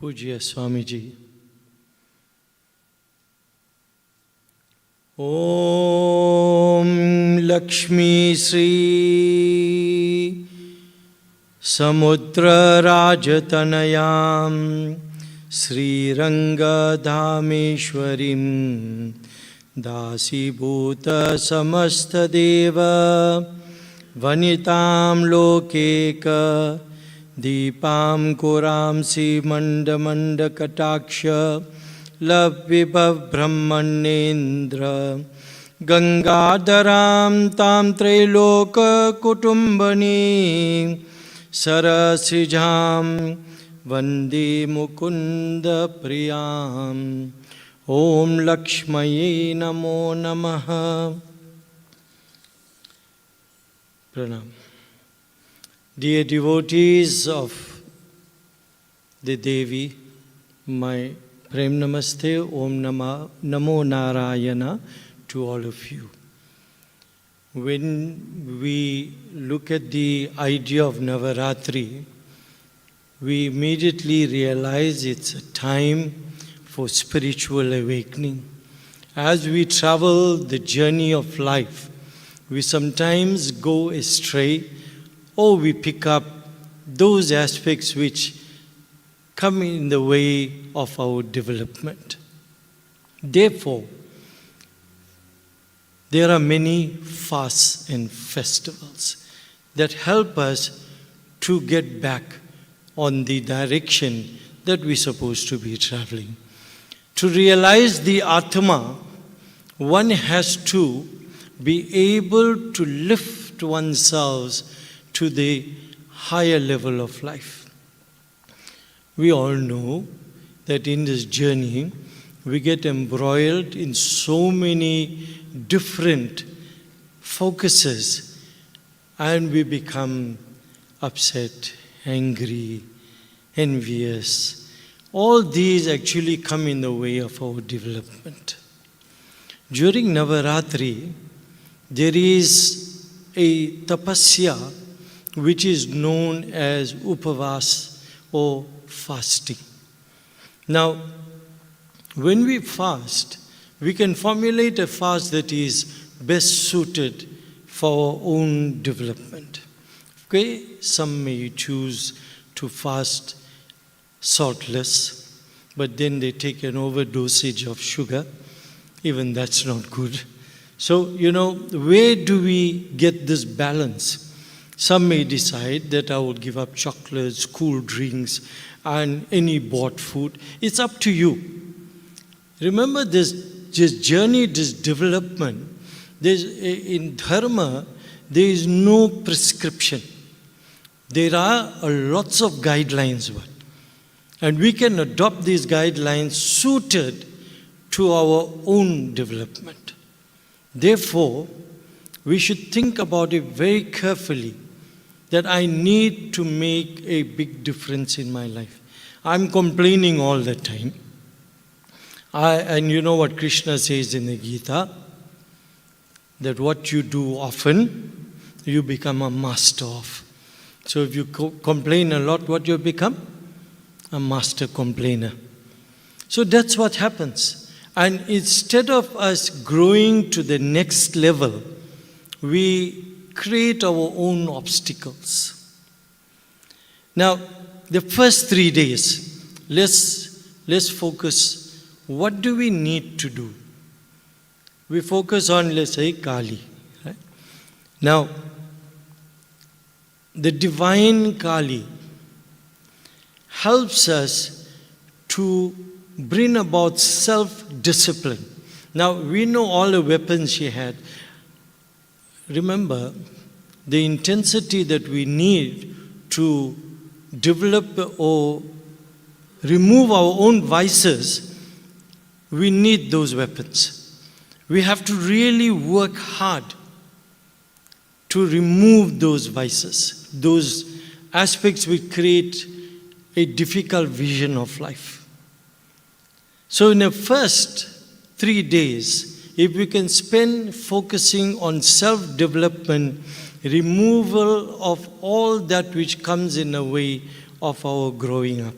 पूज्य स्वामी जी। ओम लक्ष्मी श्री समुद्र राजतनयां श्रीरंगधामेश्वरीं दासीभूत समस्तदेव वनितां लोकेक दीपां कुरांसि मण्डमण्डकटाक्ष लविभब्रह्मण्येन्द्र गंगाधरां तां त्रैलोककुटुम्बिनीं सरसिजां वन्दे मुकुन्दप्रियाम्। ओम लक्ष्मये नमो नमः। Pranam. Dear devotees of the Devi, my Prem Namaste, Om Namo Narayana to all of you. When we look at the idea of Navaratri, we immediately realize it's a time for spiritual awakening. As we travel the journey of life, we sometimes go astray, or we pick up those aspects which come in the way of our development. Therefore, there are many fasts and festivals that help us to get back on the direction that we're supposed to be traveling. To realize the Atma, one has to be able to lift oneself to the higher level of life. We all know that in this journey, we get embroiled in so many different focuses and we become upset, angry, envious. All these actually come in the way of our development. During Navaratri, there is a tapasya which is known as upavas or fasting. Now, when we fast, we can formulate a fast that is best suited for our own development. Okay, some may choose to fast saltless, but then they take an overdosage of sugar. Even that's not good. So, where do we get this balance? Some may decide that I will give up chocolates, cool drinks, and any bought food. It's up to you. Remember this journey, this development. In dharma, there is no prescription. There are lots of guidelines. And we can adopt these guidelines suited to our own development. Therefore, we should think about it very carefully that I need to make a big difference in my life. I'm complaining all the time. And you know what Krishna says in the Gita? That what you do often, you become a master of. So if you complain a lot, what you become? A master complainer. So that's what happens. And instead of us growing to the next level, we create our own obstacles. Now, the first 3 days, let's focus. What do we need to do? We focus on, let's say, Kali. Right? Now, the divine Kali helps us to bring about self-discipline. Now, we know all the weapons she had. Remember, the intensity that we need to develop or remove our own vices, we need those weapons. We have to really work hard to remove those vices, those aspects which create a difficult vision of life. So in the first 3 days, if we can spend focusing on self-development, removal of all that which comes in the way of our growing up,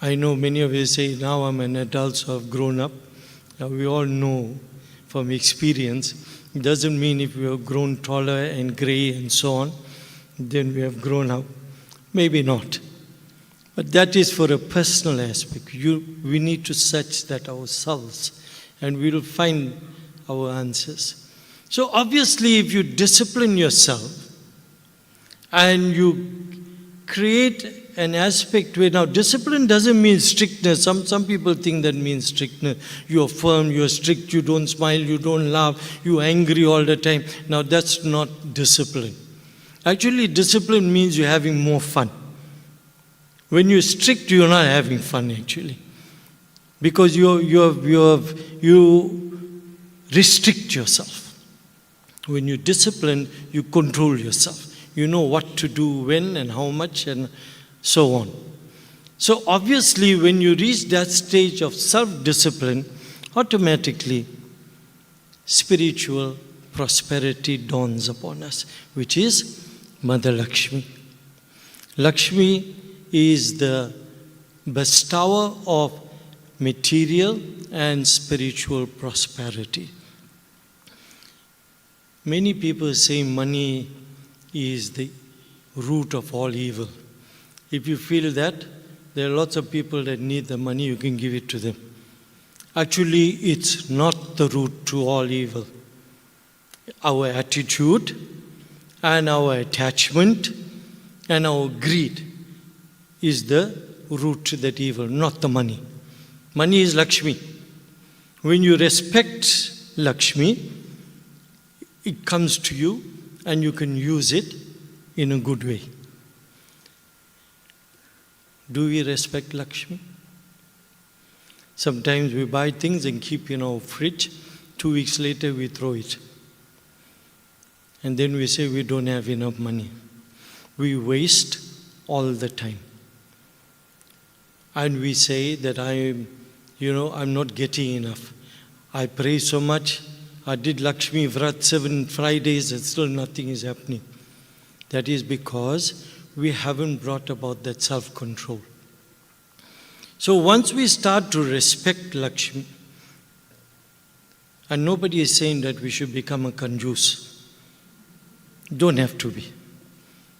I know many of you say, now I'm an adult, so I've grown up. Now we all know from experience, it doesn't mean if we have grown taller and gray and so on, then we have grown up. Maybe not. But that is for a personal aspect. We need to search that ourselves, and we will find our answers. So obviously, if you discipline yourself and you create an aspect where, now discipline doesn't mean strictness. Some people think that means strictness. You're firm, you're strict, you don't smile, you don't laugh, you're angry all the time. Now that's not discipline. Actually, discipline means you're having more fun. When you're strict, you're not having fun actually. Because you restrict yourself. When you discipline, you control yourself. You know what to do, when and how much and so on. So obviously, when you reach that stage of self-discipline, automatically spiritual prosperity dawns upon us, which is Mother Lakshmi. Lakshmi is the bestower of material and spiritual prosperity. Many people say money is the root of all evil. If you feel that, there are lots of people that need the money, you can give it to them. Actually, it's not the root to all evil. Our attitude and our attachment and our greed is the root to that evil, not the money. Money is Lakshmi. When you respect Lakshmi, it comes to you and you can use it in a good way. Do we respect Lakshmi? Sometimes we buy things and keep in our fridge. 2 weeks later, we throw it. And then we say we don't have enough money. We waste all the time. And we say that I'm not getting enough. I pray so much. I did Lakshmi Vrat 7 Fridays and still nothing is happening. That is because we haven't brought about that self-control. So once we start to respect Lakshmi, and nobody is saying that we should become a kanjus. Don't have to be.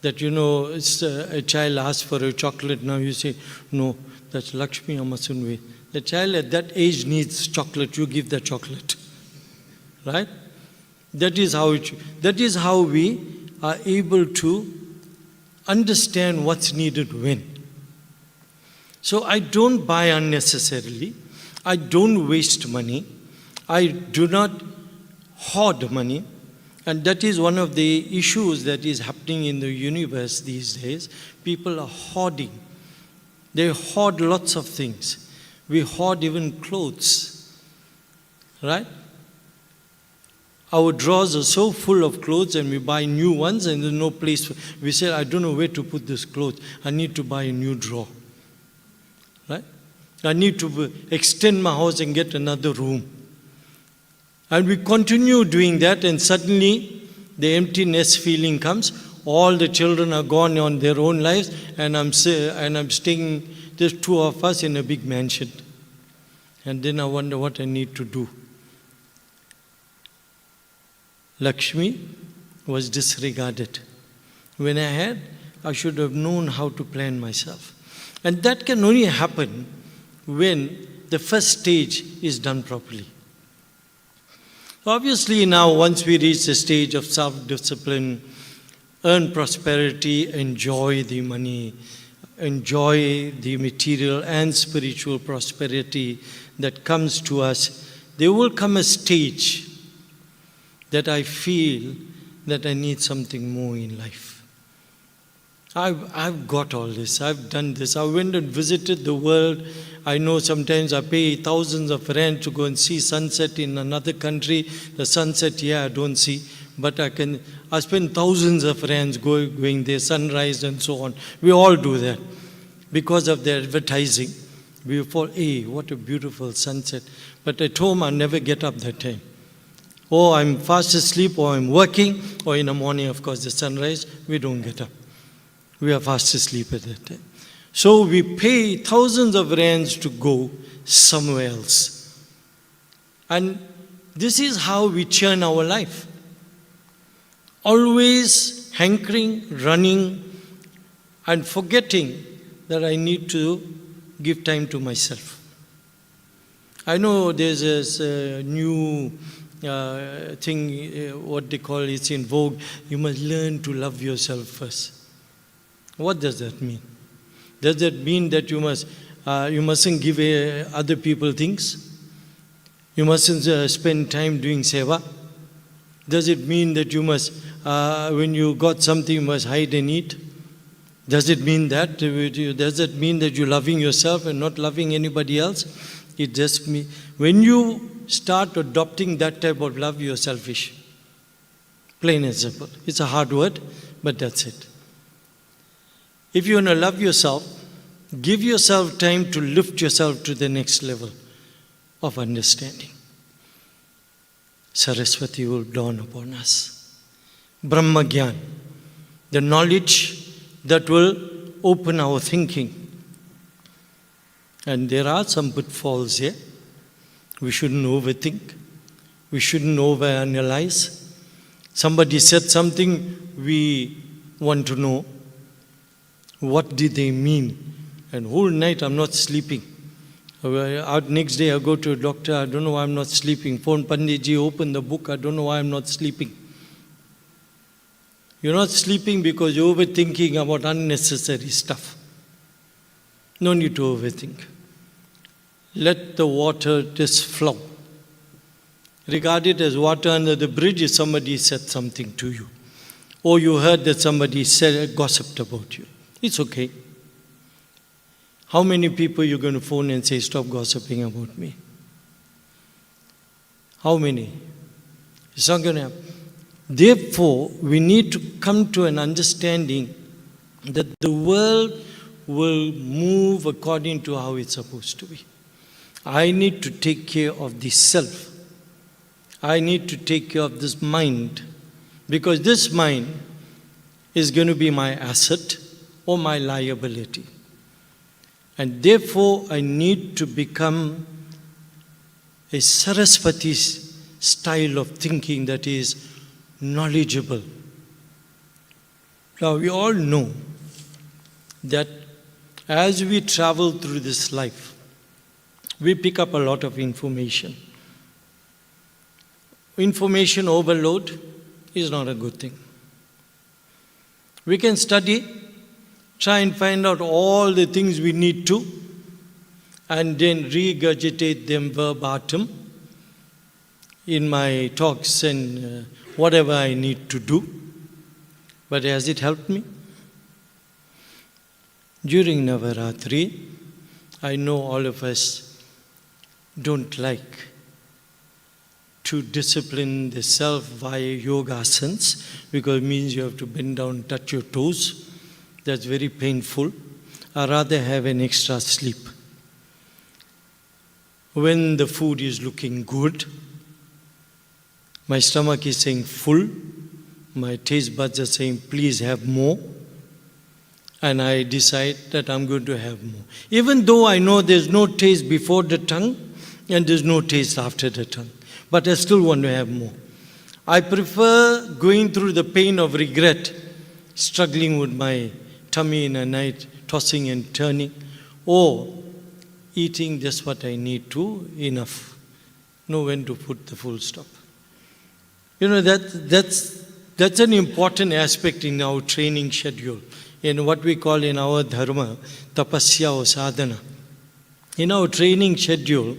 That, it's a child asks for a chocolate, now you say, no, that's Lakshmi, I mustn't wait. The child at that age needs chocolate, you give the chocolate. Right? That is how we are able to understand what's needed when. So I don't buy unnecessarily. I don't waste money. I do not hoard money. And that is one of the issues that is happening in the universe these days. People are hoarding. They hoard lots of things. We hoard even clothes. Right? Our drawers are so full of clothes and we buy new ones and there's no place. We say, I don't know where to put this clothes. I need to buy a new drawer. Right? I need to extend my house and get another room. And we continue doing that and suddenly the emptiness feeling comes. All the children are gone on their own lives and I'm staying, there's 2 of us in a big mansion. And then I wonder what I need to do. Lakshmi was disregarded. When I should have known how to plan myself. And that can only happen when the first stage is done properly. Obviously now, once we reach the stage of self-discipline, earn prosperity, enjoy the money, enjoy the material and spiritual prosperity that comes to us, there will come a stage that I feel that I need something more in life. I've got all this, I've done this, I went and visited the world. I know sometimes I pay thousands of rand to go and see sunset in another country. The sunset here I don't see, but I spend thousands of rands going there, sunrise and so on. We all do that. Because of the advertising, we fall, hey, what a beautiful sunset. But at home I never get up that time. Or I'm fast asleep, or I'm working, or in the morning, of course, the sunrise, we don't get up. We are fast asleep at that time. So we pay thousands of rands to go somewhere else. And this is how we churn our life. Always hankering, running, and forgetting that I need to give time to myself. I know there's this new thing, what they call it's in vogue, you must learn to love yourself first. What does that mean? Does that mean that you mustn't give other people things? You mustn't spend time doing seva? Does it mean that you must, when you got something, you must hide and eat? Does it mean that? Does it mean that you're loving yourself and not loving anybody else? It just means, when you start adopting that type of love, you're selfish. Plain and simple. It's a hard word, but that's it. If you want to love yourself, give yourself time to lift yourself to the next level of understanding. Saraswati will dawn upon us. Brahma Gyan, the knowledge that will open our thinking. And there are some pitfalls here. We shouldn't overthink. We shouldn't overanalyze. Somebody said something, we want to know. What did they mean? And whole night I'm not sleeping. Out next day I go to a doctor, I don't know why I'm not sleeping. Phone Panditji, open the book, I don't know why I'm not sleeping. You're not sleeping because you're overthinking about unnecessary stuff. No need to overthink. Let the water just flow. Regard it as water under the bridge if somebody said something to you. Or you heard that somebody said, gossiped about you. It's okay. How many people you're going to phone and say, stop gossiping about me? How many? It's not going to happen. Therefore, we need to come to an understanding that the world will move according to how it's supposed to be. I need to take care of the self. I need to take care of this mind. Because this mind is going to be my asset or my liability. And therefore, I need to become a Saraswati style of thinking that is knowledgeable. Now, we all know that as we travel through this life, we pick up a lot of information. Information overload is not a good thing. We can study, try and find out all the things we need to, and then regurgitate them verbatim in my talks and whatever I need to do. But has it helped me? During Navaratri, I know all of us don't like to discipline the self via yoga asanas, because it means you have to bend down, touch your toes. That's very painful. I'd rather have an extra sleep. When the food is looking good, my stomach is saying full, my taste buds are saying please have more, and I decide that I'm going to have more. Even though I know there's no taste before the tongue and there's no taste after the tongue, but I still want to have more. I prefer going through the pain of regret, struggling with my tummy in a night, tossing and turning, or eating just what I need to, enough. Know when to put the full stop. You know, that's an important aspect in our training schedule, in what we call in our dharma, tapasya or sadhana. In our training schedule,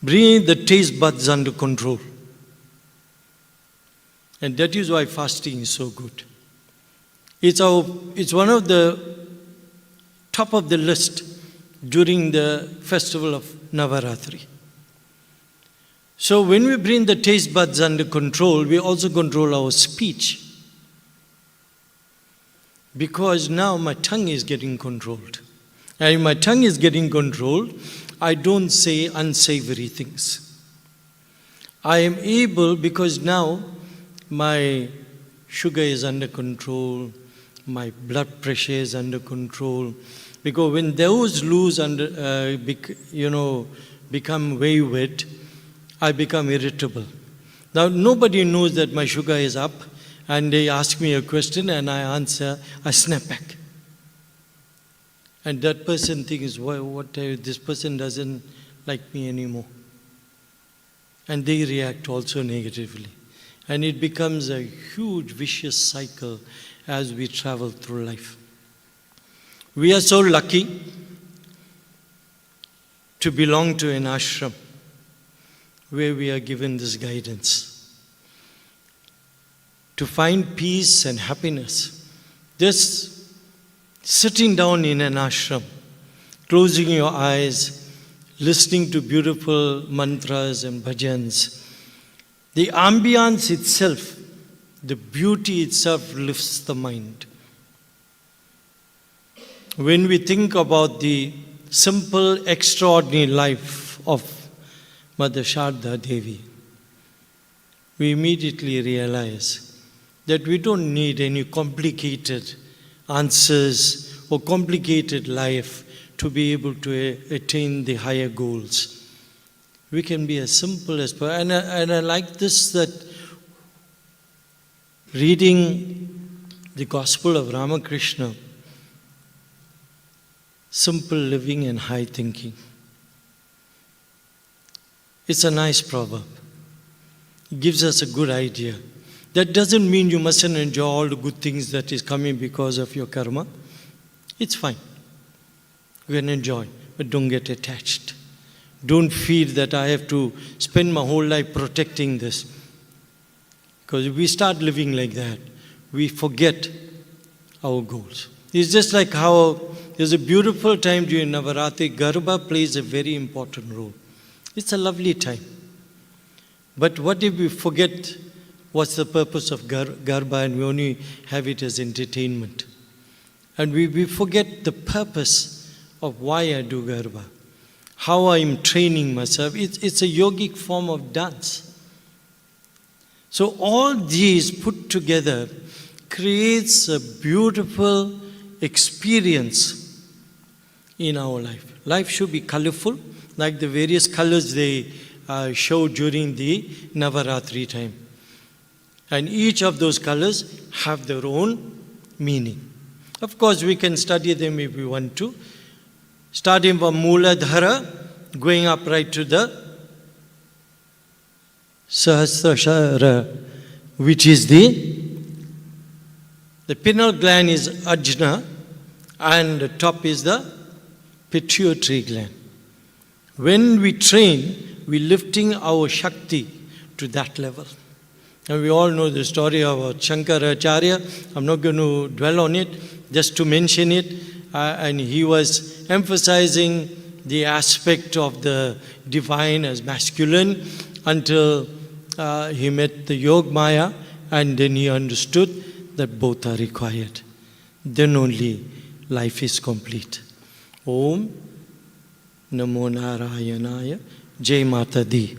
bring the taste buds under control. And that is why fasting is so good. It's one of the top of the list during the festival of Navaratri. So when we bring the taste buds under control, we also control our speech. Because now my tongue is getting controlled. And if my tongue is getting controlled, I don't say unsavory things. I am able, because now my sugar is under control, my blood pressure is under control. Because when those become wayward, I become irritable. Now, nobody knows that my sugar is up, and they ask me a question and I answer, I snap back. And that person thinks, this person doesn't like me anymore. And they react also negatively. And it becomes a huge vicious cycle as we travel through life. We are so lucky to belong to an ashram where we are given this guidance. To find peace and happiness, just sitting down in an ashram, closing your eyes, listening to beautiful mantras and bhajans, the ambience itself, the beauty itself lifts the mind. When we think about the simple, extraordinary life of Mother Sharda Devi, we immediately realize that we don't need any complicated answers or complicated life to be able to attain the higher goals. We can be as simple as possible. And I like this, that reading the Gospel of Ramakrishna, simple living and high thinking. It's a nice proverb. It gives us a good idea. That doesn't mean you mustn't enjoy all the good things that is coming because of your karma. It's fine. You can enjoy, but don't get attached. Don't feel that I have to spend my whole life protecting this. Because if we start living like that, we forget our goals. It's just like how there's a beautiful time during Navaratri. Garba plays a very important role. It's a lovely time. But what if we forget what's the purpose of Garba and we only have it as entertainment? And we forget the purpose of why I do Garba, how I'm training myself. It's a yogic form of dance. So all these put together creates a beautiful experience in our life. Life should be colorful, like the various colors they show during the Navaratri time. And each of those colors have their own meaning. Of course, we can study them if we want to. Starting from Mooladhara, going up right to the Sahasrara, which is the pineal gland is Ajna, and the top is the pituitary gland. When we train, we're lifting our Shakti to that level. And we all know the story of Shankaracharya. I'm not going to dwell on it, just to mention it. And he was emphasizing the aspect of the divine as masculine until he met the Yogmaya, and then he understood that both are required. Then only life is complete. Om Namo Narayanaya Jai Mata Di.